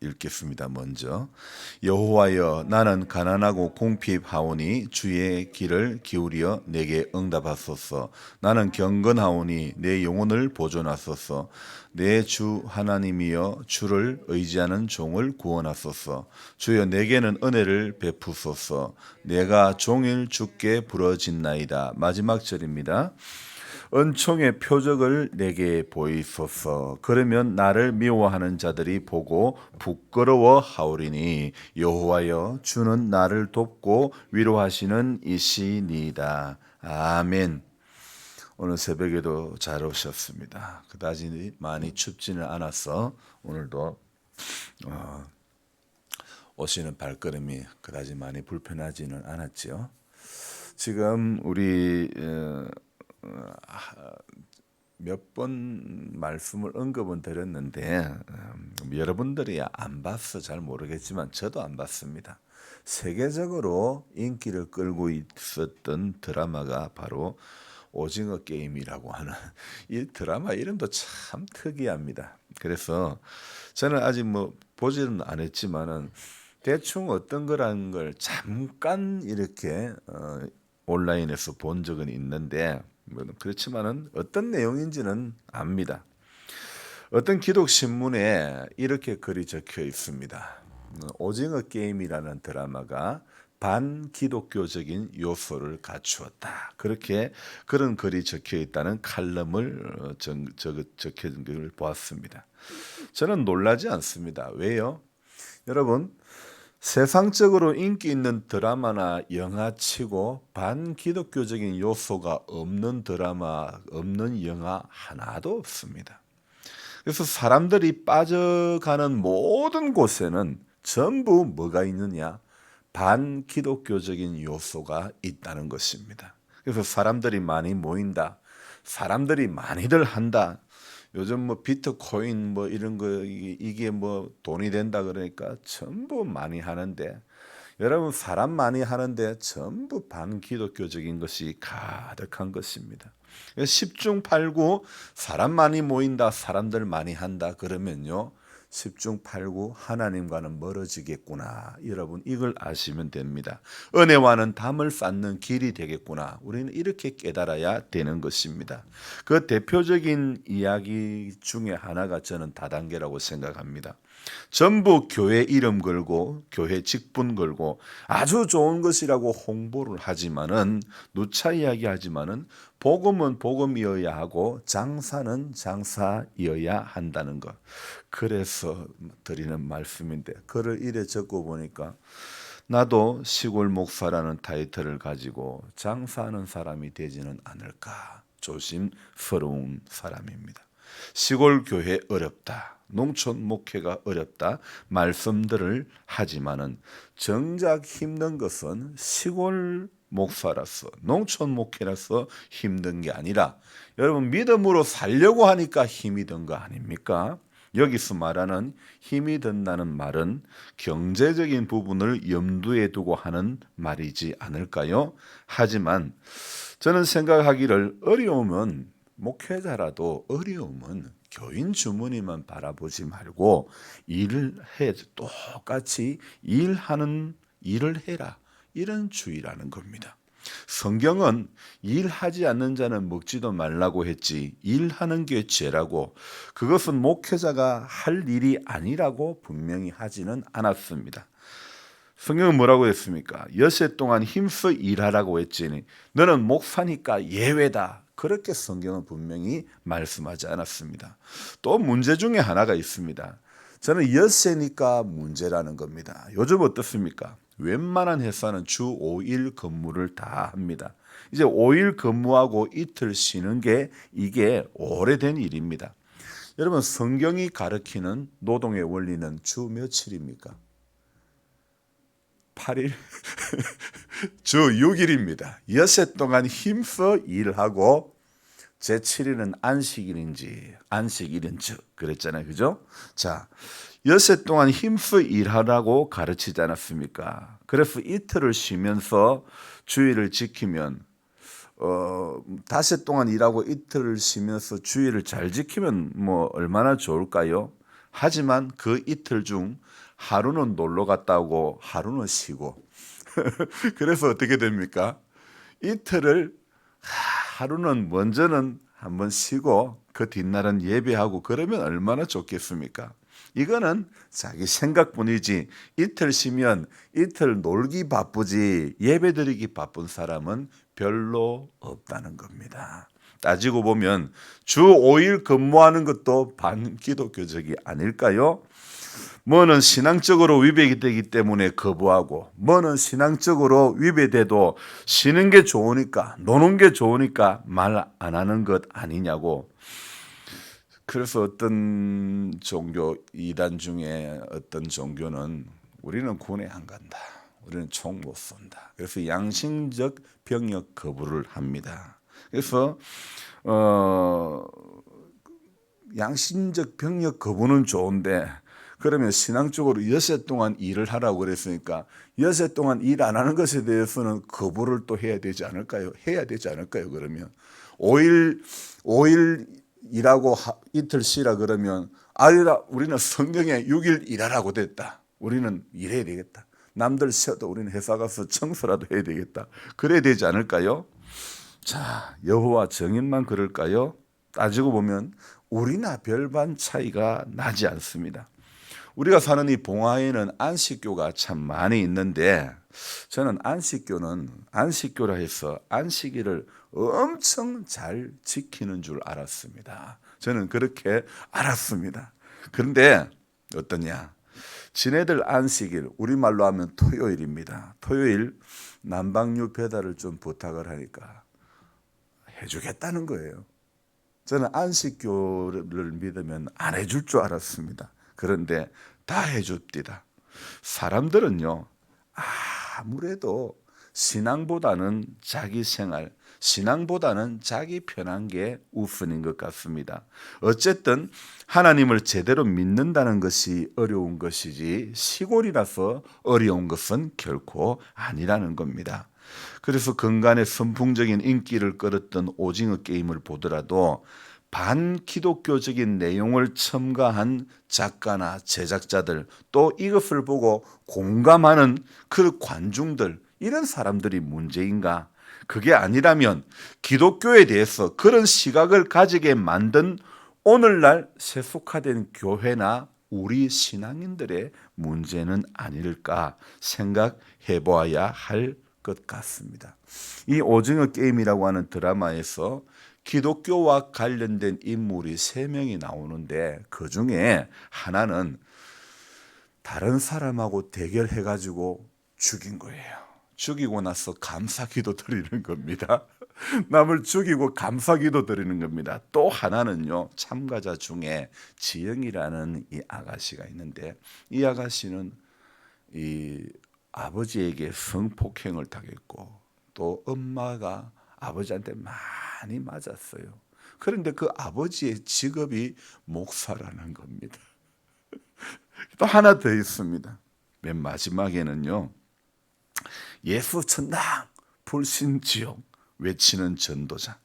읽겠습니다. 먼저 여호와여 나는 가난하고 궁핍하오니 주의 귀를 기울여 내게 응답하소서. 나는 경건하오니 내 영혼을 보존하소서. 내 주 하나님이여 주를 의지하는 종을 구원하소서. 주여 내게는 은혜를 베푸소서. 내가 종일 주께 부르짖나이다. 마지막 절입니다. 은총의 표적을 내게 보이소서. 그러면 나를 미워하는 자들이 보고 부끄러워하오리니 여호와여 주는 나를 돕고 위로하시는 이시니이다. 아멘. 오늘 새벽에도 잘 오셨습니다. 그다지 많이 춥지는 않아서 오늘도 오시는 발걸음이 그다지 많이 불편하지는 않았지요. 지금 우리 몇 번 말씀을 언급은 드렸는데 여러분들이 안 봐서 잘 모르겠지만 저도 안 봤습니다. 세계적으로 인기를 끌고 있었던 드라마가 바로 오징어 게임이라고 하는 이 드라마 이름도 참 특이합니다. 그래서 저는 아직 보지는 안 했지만은 대충 어떤 거라는 걸 잠깐 이렇게 온라인에서 본 적은 있는데 그렇지만은 어떤 내용인지는 압니다. 어떤 기독 신문에 이렇게 글이 적혀 있습니다. 오징어 게임이라는 드라마가 반기독교적인 요소를 갖추었다. 그런 글이 적혀 있다는 칼럼을 적혀진 걸 보았습니다. 저는 놀라지 않습니다. 왜요? 여러분, 세상적으로 인기 있는 드라마나 영화치고 반기독교적인 요소가 없는 드라마, 없는 영화 하나도 없습니다. 그래서 사람들이 빠져가는 모든 곳에는 전부 뭐가 있느냐? 반기독교적인 요소가 있다는 것입니다. 그래서 사람들이 많이 모인다. 사람들이 많이들 한다. 요즘 비트코인 이런 거 이게 돈이 된다 그러니까 전부 많이 하는데 여러분 사람 많이 하는데 전부 반기독교적인 것이 가득한 것입니다. 10중 8구 사람 많이 모인다, 사람들 많이 한다 그러면요. 10중 8구 하나님과는 멀어지겠구나. 여러분 이걸 아시면 됩니다. 은혜와는 담을 쌓는 길이 되겠구나. 우리는 이렇게 깨달아야 되는 것입니다. 그 대표적인 이야기 중에 하나가 저는 다단계라고 생각합니다. 전부 교회 이름 걸고 교회 직분 걸고 아주 좋은 것이라고 홍보를 하지만은 누차 이야기하지만은 복음은 복음이어야 하고 장사는 장사이어야 한다는 것. 그래서 드리는 말씀인데 글을 이래 적고 보니까 나도 시골 목사라는 타이틀을 가지고 장사하는 사람이 되지는 않을까 조심스러운 사람입니다. 시골 교회 어렵다. 농촌 목회가 어렵다. 말씀들을 하지만은 정작 힘든 것은 시골 목사라서 농촌 목회라서 힘든 게 아니라 여러분 믿음으로 살려고 하니까 힘이 든 거 아닙니까? 여기서 말하는 힘이 든다는 말은 경제적인 부분을 염두에 두고 하는 말이지 않을까요? 하지만 저는 생각하기를 어려움은 목회자라도 어려움은 교인 주머니만 바라보지 말고 일을 해 똑같이 일을 해라. 이런 주의라는 겁니다. 성경은 일하지 않는 자는 먹지도 말라고 했지 일하는 게 죄라고 그것은 목회자가 할 일이 아니라고 분명히 하지는 않았습니다. 성경은 뭐라고 했습니까? 엿새 동안 힘써 일하라고 했지니 너는 목사니까 예외다. 그렇게 성경은 분명히 말씀하지 않았습니다. 또 문제 중에 하나가 있습니다. 저는 엿새니까 문제라는 겁니다. 요즘 어떻습니까? 웬만한 회사는 주 5일 근무를 다 합니다. 이제 5일 근무하고 이틀 쉬는 게 이게 오래된 일입니다. 여러분 성경이 가르치는 노동의 원리는 주 며칠입니까? 8일? 주 6일입니다. 엿새 동안 힘써 일하고 제7일은 안식일인지 그랬잖아요. 그죠? 자, 엿새 동안 힘써 일하라고 가르치지 않았습니까? 그래서 이틀을 쉬면서 주일을 지키면 닷새 동안 일하고 이틀을 쉬면서 주일을 잘 지키면 얼마나 좋을까요? 하지만 그 이틀 중 하루는 놀러 갔다 오고 하루는 쉬고 그래서 어떻게 됩니까? 이틀을 하루는 먼저는 한번 쉬고 그 뒷날은 예배하고 그러면 얼마나 좋겠습니까? 이거는 자기 생각뿐이지 이틀 쉬면 이틀 놀기 바쁘지 예배드리기 바쁜 사람은 별로 없다는 겁니다. 따지고 보면 주 5일 근무하는 것도 반기독교적이 아닐까요? 뭐는 신앙적으로 위배가 되기 때문에 거부하고 뭐는 신앙적으로 위배돼도 쉬는 게 좋으니까 노는 게 좋으니까 말 안 하는 것 아니냐고. 그래서 어떤 종교 이단 중에 어떤 종교는 우리는 군에 안 간다. 우리는 총 못 쏜다. 그래서 양심적 병역 거부를 합니다. 그래서 양심적 병역 거부는 좋은데 그러면 신앙적으로 엿새 동안 일을 하라고 그랬으니까 엿새 동안 일 안 하는 것에 대해서는 거부를 또 해야 되지 않을까요? 해야 되지 않을까요? 그러면 5일 일하고 이틀 쉬라 그러면 아니라 우리는 성경에 6일 일하라고 됐다. 우리는 일해야 되겠다. 남들 쉬어도 우리는 회사 가서 청소라도 해야 되겠다. 그래야 되지 않을까요? 자, 여호와 정인만 그럴까요? 따지고 보면 우리나 별반 차이가 나지 않습니다. 우리가 사는 이 봉화에는 안식교가 참 많이 있는데 저는 안식교라 해서 안식일을 엄청 잘 지키는 줄 알았습니다. 저는 그렇게 알았습니다. 그런데 어떠냐? 지네들 안식일, 우리말로 하면 토요일입니다. 토요일 난방유 배달을 좀 부탁을 하니까 해주겠다는 거예요. 저는 안식교를 믿으면 안 해줄 줄 알았습니다. 그런데 다 해줍디다. 사람들은요, 아무래도 신앙보다는 자기 생활, 신앙보다는 자기 편한 게 우선인 것 같습니다. 어쨌든 하나님을 제대로 믿는다는 것이 어려운 것이지 시골이라서 어려운 것은 결코 아니라는 겁니다. 그래서 근간에 선풍적인 인기를 끌었던 오징어 게임을 보더라도 반기독교적인 내용을 첨가한 작가나 제작자들 또 이것을 보고 공감하는 그 관중들 이런 사람들이 문제인가? 그게 아니라면 기독교에 대해서 그런 시각을 가지게 만든 오늘날 세속화된 교회나 우리 신앙인들의 문제는 아닐까 생각해 보아야 할 것 같습니다. 이 오징어 게임이라고 하는 드라마에서 기독교와 관련된 인물이 3명이 나오는데 그중에 하나는 다른 사람하고 대결해가지고 죽인 거예요. 죽이고 나서 감사기도 드리는 겁니다. 남을 죽이고 감사기도 드리는 겁니다. 또 하나는요, 참가자 중에 지영이라는 이 아가씨가 있는데 이 아가씨는 이 아버지에게 성폭행을 당했고 또 엄마가 아버지한테 많이 맞았어요. 그런데 그 아버지의 직업이 목사라는 겁니다. 또 하나 더 있습니다. 맨 마지막에는요, 예수 천당 불신지옥 외치는 전도자.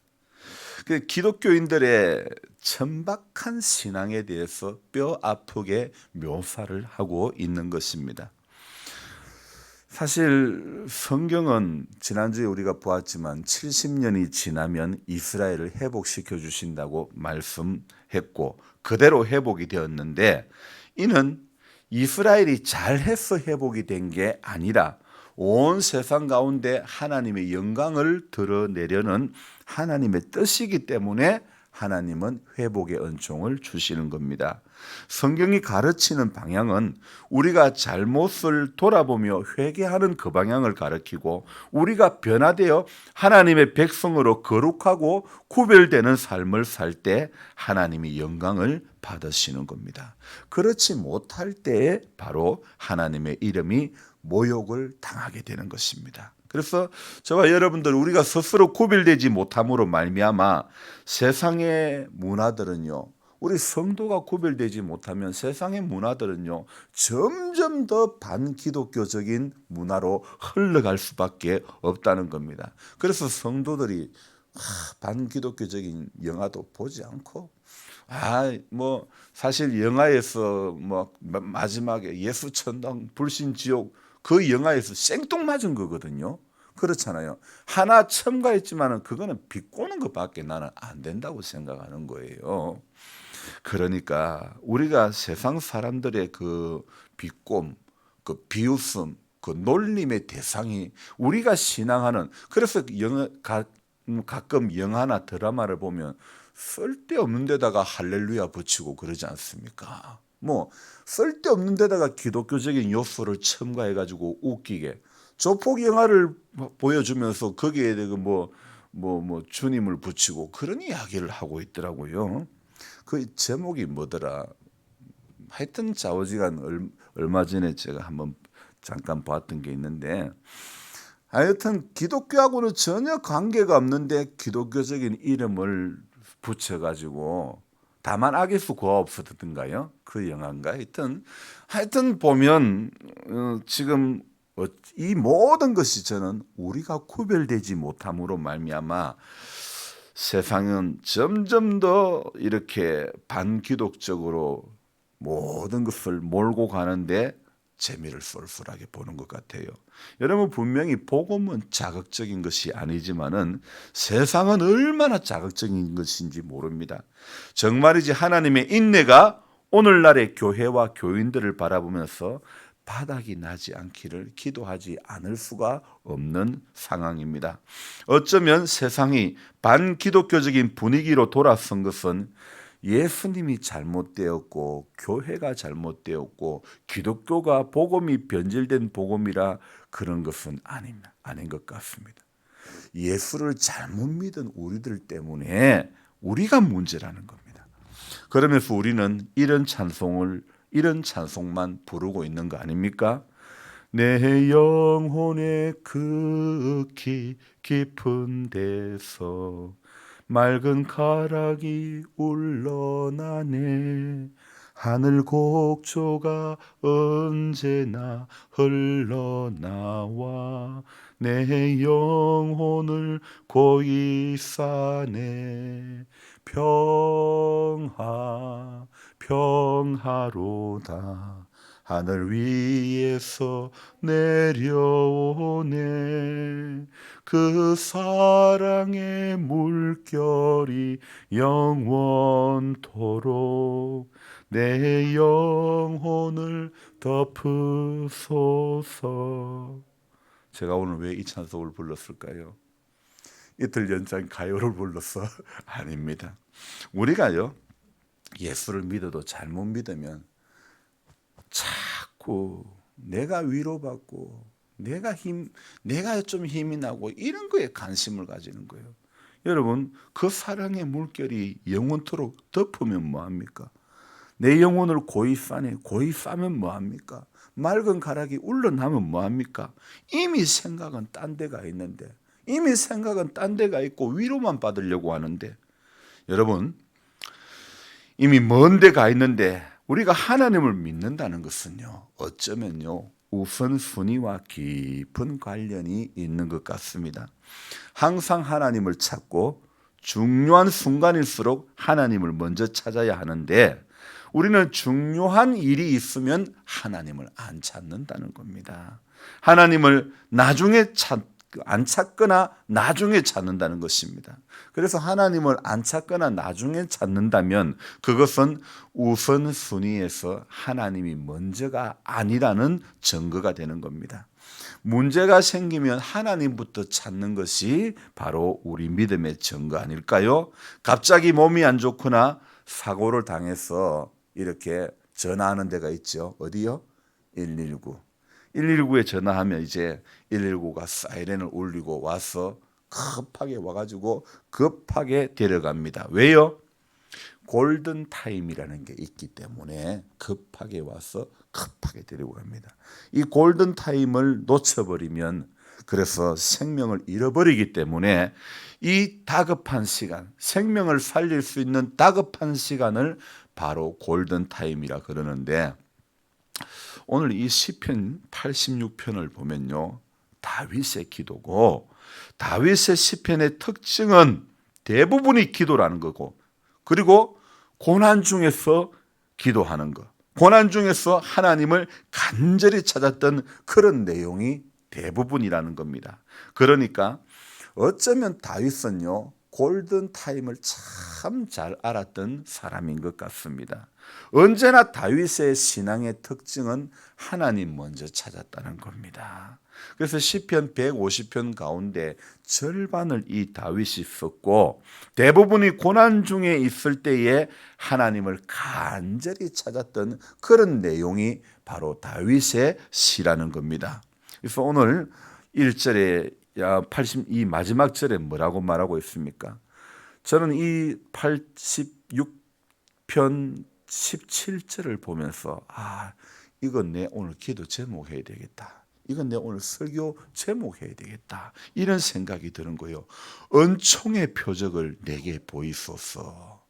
그 기독교인들의 천박한 신앙에 대해서 뼈 아프게 묘사를 하고 있는 것입니다. 사실 성경은 지난주에 우리가 보았지만 70년이 지나면 이스라엘을 회복시켜 주신다고 말씀했고 그대로 회복이 되었는데 이는 이스라엘이 잘해서 회복이 된 게 아니라 온 세상 가운데 하나님의 영광을 드러내려는 하나님의 뜻이기 때문에 하나님은 회복의 은총을 주시는 겁니다. 성경이 가르치는 방향은 우리가 잘못을 돌아보며 회개하는 그 방향을 가르치고 우리가 변화되어 하나님의 백성으로 거룩하고 구별되는 삶을 살 때 하나님이 영광을 받으시는 겁니다. 그렇지 못할 때에 바로 하나님의 이름이 모욕을 당하게 되는 것입니다. 그래서 저와 여러분들 우리가 스스로 구별되지 못함으로 말미암아 세상의 문화들은요, 우리 성도가 구별되지 못하면 세상의 문화들은요 점점 더 반기독교적인 문화로 흘러갈 수밖에 없다는 겁니다. 그래서 성도들이 반기독교적인 영화도 보지 않고 뭐 사실 영화에서 뭐 마지막에 예수 천당 불신 지옥 그 영화에서 생뚱맞은 거거든요. 그렇잖아요. 하나 첨가했지만은 그거는 비꼬는 것밖에 나는 안 된다고 생각하는 거예요. 그러니까 우리가 세상 사람들의 그 비꼼, 그 비웃음, 그 놀림의 대상이 우리가 신앙하는 그래서 가끔 영화나 드라마를 보면 쓸데없는 데다가 할렐루야 붙이고 그러지 않습니까? 뭐 쓸데없는 데다가 기독교적인 요소를 첨가해 가지고 웃기게 조폭 영화를 보여주면서 거기에 대고 뭐 주님을 붙이고 그런 이야기를 하고 있더라고요. 그 제목이 뭐더라? 하여튼 좌우지간 얼마 전에 제가 한번 잠깐 봤던 게 있는데 하여튼 기독교하고는 전혀 관계가 없는데 기독교적인 이름을 붙여가지고 다만 악에서 구하 없었던가요? 그 영화인가? 하여튼 보면 지금 이 모든 것이 저는 우리가 구별되지 못함으로 말미암아 세상은 점점 더 이렇게 반기독적으로 모든 것을 몰고 가는데 재미를 쏠쏠하게 보는 것 같아요. 여러분 분명히 복음은 자극적인 것이 아니지만은 세상은 얼마나 자극적인 것인지 모릅니다. 정말이지 하나님의 인내가 오늘날의 교회와 교인들을 바라보면서 바닥이 나지 않기를 기도하지 않을 수가 없는 상황입니다. 어쩌면 세상이 반기독교적인 분위기로 돌아선 것은 예수님이 잘못되었고 교회가 잘못되었고 기독교가 복음이 변질된 복음이라 그런 것은 아닌 것 같습니다. 예수를 잘못 믿은 우리들 때문에 우리가 문제라는 겁니다. 그러면서 우리는 이런 찬송만 부르고 있는 거 아닙니까? 내 영혼의 극히 깊은 데서 맑은 가락이 울러나네. 하늘 곡조가 언제나 흘러나와 내 영혼을 고이 싸네. 평화로다. 하늘 위에서 내려오네. 그 사랑의 물결이 영원토록 내 영혼을 덮으소서. 제가 오늘 왜 이 찬송을 불렀을까요? 이틀 연장 가요를 불러서 아닙니다. 우리가요 예수를 믿어도 잘못 믿으면 자꾸 내가 위로받고 내가 좀 힘이 나고 이런 거에 관심을 가지는 거예요. 여러분 그 사랑의 물결이 영원토록 덮으면 뭐합니까? 내 영혼을 고이 싸네. 고이 싸면 뭐합니까? 맑은 가락이 울러나면 뭐합니까? 이미 생각은 딴 데가 있는데 이미 생각은 딴 데가 있고 위로만 받으려고 하는데 여러분 이미 먼 데 가 있는데 우리가 하나님을 믿는다는 것은요 어쩌면요 우선순위와 깊은 관련이 있는 것 같습니다. 항상 하나님을 찾고 중요한 순간일수록 하나님을 먼저 찾아야 하는데 우리는 중요한 일이 있으면 하나님을 안 찾는다는 겁니다. 하나님을 안 찾거나 나중에 찾는다는 것입니다. 그래서 하나님을 안 찾거나 나중에 찾는다면 그것은 우선순위에서 하나님이 먼저가 아니라는 증거가 되는 겁니다. 문제가 생기면 하나님부터 찾는 것이 바로 우리 믿음의 증거 아닐까요? 갑자기 몸이 안 좋거나 사고를 당해서 이렇게 전화하는 데가 있죠. 어디요? 119. 119에 전화하면 이제 119가 사이렌을 울리고 와서 급하게 와가지고 급하게 데려갑니다. 왜요? 골든 타임이라는 게 있기 때문에 급하게 와서 급하게 데리고 갑니다. 이 골든 타임을 놓쳐버리면 그래서 생명을 잃어버리기 때문에 이 다급한 시간, 생명을 살릴 수 있는 다급한 시간을 바로 골든 타임이라 그러는데 오늘 이 시편 86편을 보면요. 다윗의 기도고 다윗의 시편의 특징은 대부분이 기도라는 거고 그리고 고난 중에서 기도하는 것, 고난 중에서 하나님을 간절히 찾았던 그런 내용이 대부분이라는 겁니다. 그러니까 어쩌면 다윗은요, 골든 타임을 참 잘 알았던 사람인 것 같습니다. 언제나 다윗의 신앙의 특징은 하나님 먼저 찾았다는 겁니다. 그래서 시편 150편 가운데 절반을 이 다윗이 썼고, 대부분이 고난 중에 있을 때에 하나님을 간절히 찾았던 그런 내용이 바로 다윗의 시라는 겁니다. 그래서 오늘 1절에 82 마지막 절에 뭐라고 말하고 있습니까? 저는 이 86편 17절을 보면서 이건 내 오늘 기도 제목해야 되겠다. 이건 내 오늘 설교 제목해야 되겠다. 이런 생각이 드는 거예요. 은총의 표적을 내게 보이소서.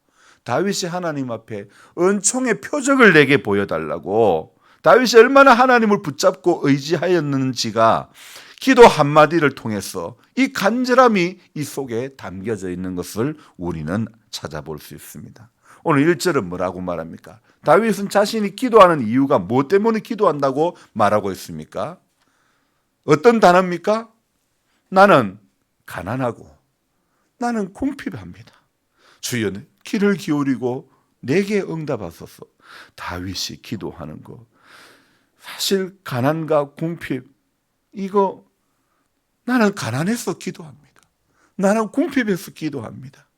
다윗이 하나님 앞에 은총의 표적을 내게 보여달라고, 다윗이 얼마나 하나님을 붙잡고 의지하였는지가 기도 한마디를 통해서 이 간절함이 이 속에 담겨져 있는 것을 우리는 찾아볼 수 있습니다. 오늘 1절은 뭐라고 말합니까? 다윗은 자신이 기도하는 이유가 뭐 때문에 기도한다고 말하고 있습니까? 어떤 단어입니까? 나는 가난하고 나는 궁핍합니다. 주여 귀를 기울이고 내게 응답하소서. 다윗이 기도하는 것, 사실 가난과 궁핍, 이거 나는 가난해서 기도합니다. 나는 궁핍해서 기도합니다.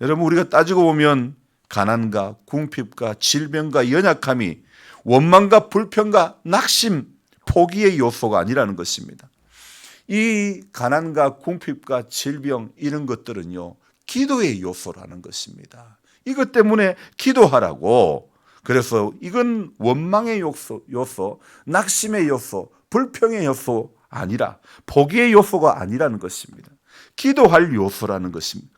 여러분, 우리가 따지고 보면 가난과 궁핍과 질병과 연약함이 원망과 불평과 낙심, 포기의 요소가 아니라는 것입니다. 이 가난과 궁핍과 질병, 이런 것들은요, 기도의 요소라는 것입니다. 이것 때문에 기도하라고. 그래서 이건 원망의 요소, 낙심의 요소, 불평의 요소 아니라, 포기의 요소가 아니라는 것입니다. 기도할 요소라는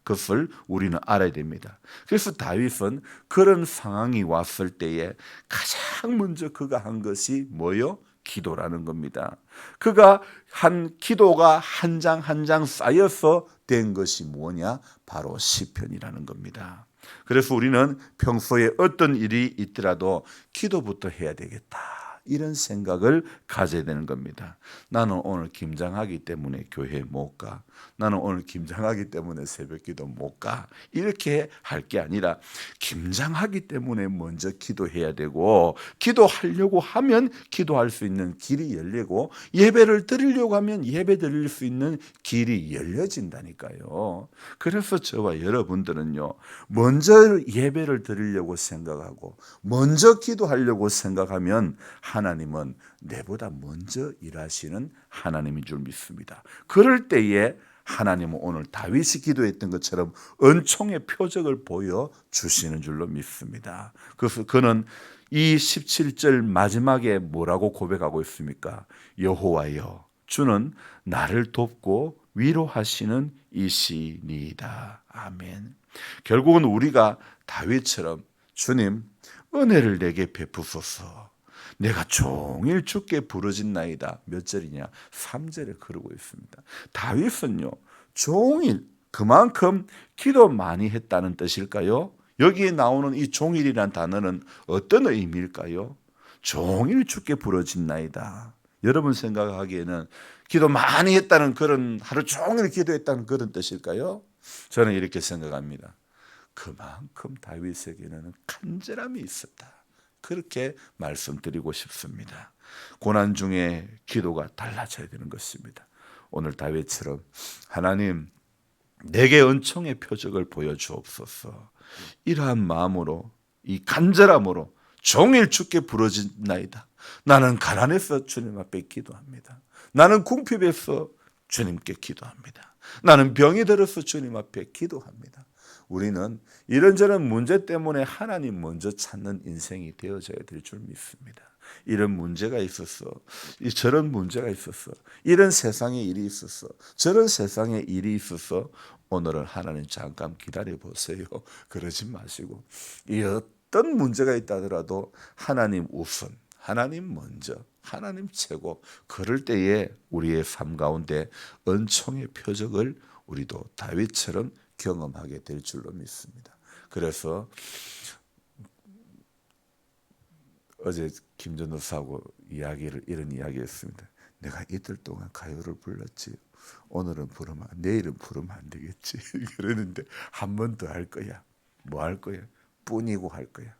것을 우리는 알아야 됩니다. 그래서 다윗은 그런 상황이 왔을 때에 가장 먼저 그가 한 것이 뭐요? 기도라는 겁니다. 그가 한 기도가 한 장 한 장 쌓여서 된 것이 뭐냐? 바로 시편이라는 겁니다. 그래서 우리는 평소에 어떤 일이 있더라도 기도부터 해야 되겠다, 이런 생각을 가져야 되는 겁니다. 나는 오늘 김장하기 때문에 교회 못 가. 나는 오늘 김장하기 때문에 새벽기도 못 가. 이렇게 할 게 아니라 김장하기 때문에 먼저 기도해야 되고, 기도하려고 하면 기도할 수 있는 길이 열리고, 예배를 드리려고 하면 예배 드릴 수 있는 길이 열려진다니까요. 그래서 저와 여러분들은요, 먼저 예배를 드리려고 생각하고 먼저 기도하려고 생각하면 하나님은 내보다 먼저 일하시는 하나님인 줄 믿습니다. 그럴 때에 하나님은 오늘 다윗이 기도했던 것처럼 은총의 표적을 보여주시는 줄로 믿습니다. 그래서 그는 이 17절 마지막에 뭐라고 고백하고 있습니까? 여호와여, 주는 나를 돕고 위로하시는 이시니이다. 아멘. 결국은 우리가 다윗처럼 주님, 은혜를 내게 베푸소서. 내가 종일 주께 부르짖나이다. 몇 절이냐? 3절에 그러고 있습니다. 다윗은요, 종일, 그만큼 기도 많이 했다는 뜻일까요? 여기에 나오는 이 종일이라는 단어는 어떤 의미일까요? 종일 주께 부르짖나이다. 여러분 생각하기에는 기도 많이 했다는, 그런 하루 종일 기도했다는 그런 뜻일까요? 저는 이렇게 생각합니다. 그만큼 다윗에게는 간절함이 있었다, 그렇게 말씀드리고 싶습니다. 고난 중에 기도가 달라져야 되는 것입니다. 오늘 다윗처럼 하나님, 내게 은총의 표적을 보여주옵소서. 이러한 마음으로, 이 간절함으로 종일 주께 부르짖나이다. 나는 가난해서 주님 앞에 기도합니다. 나는 궁핍해서 주님께 기도합니다. 나는 병이 들어서 주님 앞에 기도합니다. 우리는 이런저런 문제 때문에 하나님 먼저 찾는 인생이 되어져야 될 줄 믿습니다. 이런 문제가 있었어, 저런 문제가 있었어, 이런 세상에 일이 있었어, 저런 세상에 일이 있었어, 오늘은 하나님 잠깐 기다려 보세요. 그러지 마시고, 이 어떤 문제가 있다 하더라도 하나님 우선, 하나님 먼저, 하나님 최고. 그럴 때에 우리의 삶 가운데 은총의 표적을 우리도 다윗처럼 경험하게 될 줄로 믿습니다. 그래서 어제 김 전도사하고 이런 이야기했습니다. 내가 이틀 동안 가요를 불렀지. 오늘은 부르면 내일은 부르면 안 되겠지. 그러는데 한 번 더 할 거야. 뭐 할 거야? 뿐이고 할 거야.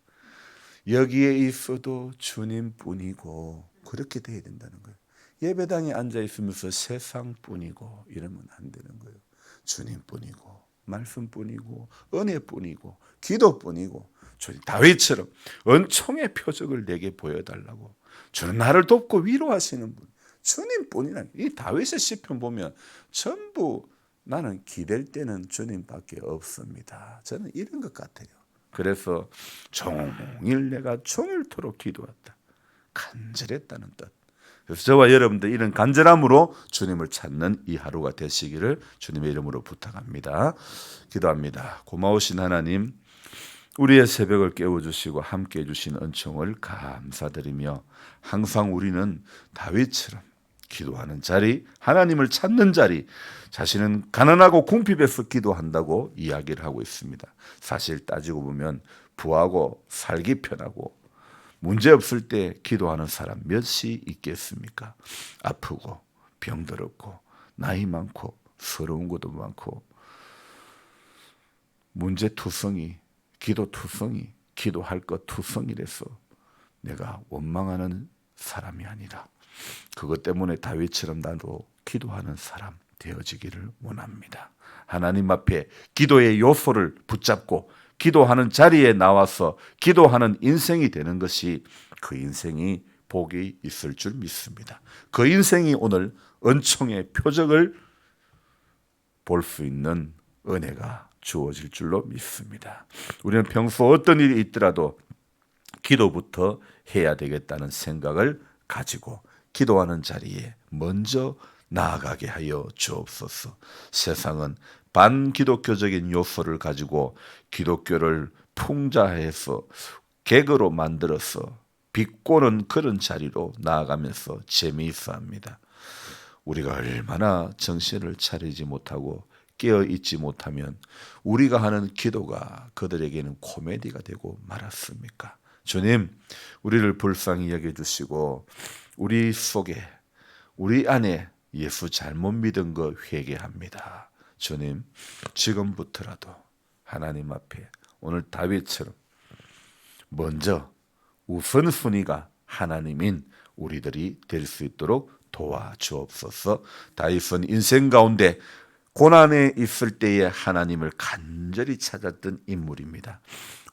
여기에 있어도 주님뿐이고 그렇게 돼야 된다는 거예요. 예배당에 앉아 있으면서 세상뿐이고 이러면 안 되는 거예요. 주님뿐이고 말씀뿐이고 은혜뿐이고 기도뿐이고 다윗처럼 은총의 표적을 내게 보여달라고 주는 나를 돕고 위로하시는 분 주님뿐이라. 이 다윗의 시편 보면 전부 나는 기댈 때는 주님밖에 없습니다. 저는 이런 것 같아요. 그래서 종일 내가 종일토록 기도했다. 간절했다는 뜻. 그래서 저와 여러분들 이런 간절함으로 주님을 찾는 이 하루가 되시기를 주님의 이름으로 부탁합니다. 기도합니다. 고마우신 하나님, 우리의 새벽을 깨워주시고 함께해 주신 은총을 감사드리며 항상 우리는 다윗처럼 기도하는 자리, 하나님을 찾는 자리, 자신은 가난하고 궁핍해서 기도한다고 이야기를 하고 있습니다. 사실 따지고 보면 부하고 살기 편하고 문제 없을 때 기도하는 사람 몇이 있겠습니까? 아프고 병들었고 나이 많고 서러운 것도 많고 문제투성이, 기도투성이, 기도할 것 투성이라서 내가 원망하는 사람이 아니라 그것 때문에 다윗처럼 나도 기도하는 사람 되어지기를 원합니다. 하나님 앞에 기도의 요소를 붙잡고 기도하는 자리에 나와서 기도하는 인생이 되는 것이 그 인생이 복이 있을 줄 믿습니다. 그 인생이 오늘 은총의 표적을 볼 수 있는 은혜가 주어질 줄로 믿습니다. 우리는 평소 어떤 일이 있더라도 기도부터 해야 되겠다는 생각을 가지고 기도하는 자리에 먼저 나아가게 하여 주옵소서. 세상은 반기독교적인 요소를 가지고 기독교를 풍자해서 개그로 만들어서 비꼬는 그런 자리로 나아가면서 재미있어 합니다. 우리가 얼마나 정신을 차리지 못하고 깨어있지 못하면 우리가 하는 기도가 그들에게는 코미디가 되고 말았습니까? 주님, 우리를 불쌍히 여겨주시고 우리 속에 우리 안에 예수 잘못 믿은 거 회개합니다. 주님, 지금부터라도 하나님 앞에 오늘 다윗처럼 먼저 우선순위가 하나님인 우리들이 될 수 있도록 도와주옵소서. 다윗은 인생 가운데 고난에 있을 때에 하나님을 간절히 찾았던 인물입니다.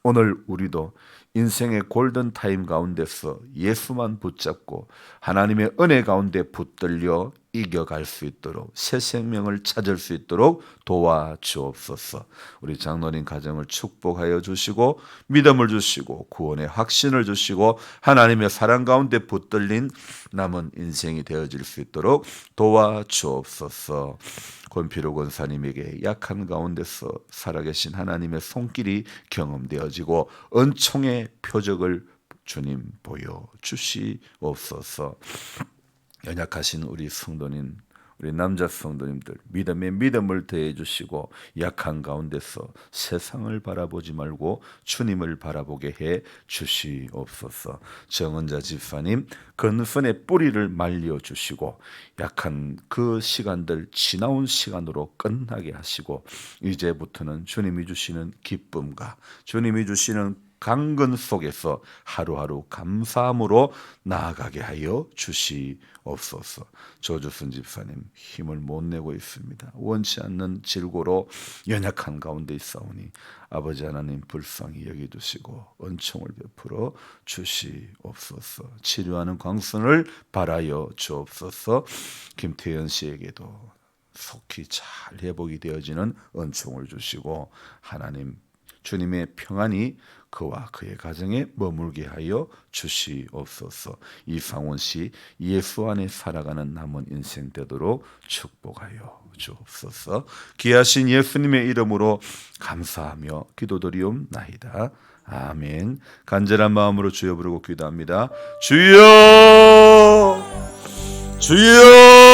오늘 우리도 인생의 골든타임 가운데서 예수만 붙잡고 하나님의 은혜 가운데 붙들려 이겨갈 수 있도록 새 생명을 찾을 수 있도록 도와주옵소서. 우리 장로님 가정을 축복하여 주시고 믿음을 주시고 구원의 확신을 주시고 하나님의 사랑 가운데 붙들린 남은 인생이 되어질 수 있도록 도와주옵소서. 권필호 권사님에게 약한 가운데서 살아계신 하나님의 손길이 경험되어지고 은총의 표적을 주님 보여주시옵소서. 연약하신 우리 성도님, 우리 남자 성도님들 믿음에 믿음을 더해 주시고 약한 가운데서 세상을 바라보지 말고 주님을 바라보게 해 주시옵소서. 정은자 집사님 근선의 뿌리를 말려 주시고 약한 그 시간들 지나온 시간으로 끝나게 하시고 이제부터는 주님이 주시는 기쁨과 주님이 주시는 강건 속에서 하루하루 감사함으로 나아가게 하여 주시옵소서. 조주순 집사님 힘을 못 내고 있습니다. 원치 않는 질고로 연약한 가운데 있사오니 아버지 하나님 불쌍히 여겨주시고 은총을 베풀어 주시옵소서. 치료하는 광선을 바라여 주옵소서. 김태현 씨에게도 속히 잘 회복이 되어지는 은총을 주시고 하나님 주님의 평안이 그와 그의 가정에 머물게 하여 주시옵소서. 이상원 씨 예수 안에 살아가는 남은 인생 되도록 축복하여 주옵소서. 귀하신 예수님의 이름으로 감사하며 기도드리옵나이다. 아멘. 간절한 마음으로 주여 부르고 기도합니다. 주여, 주여.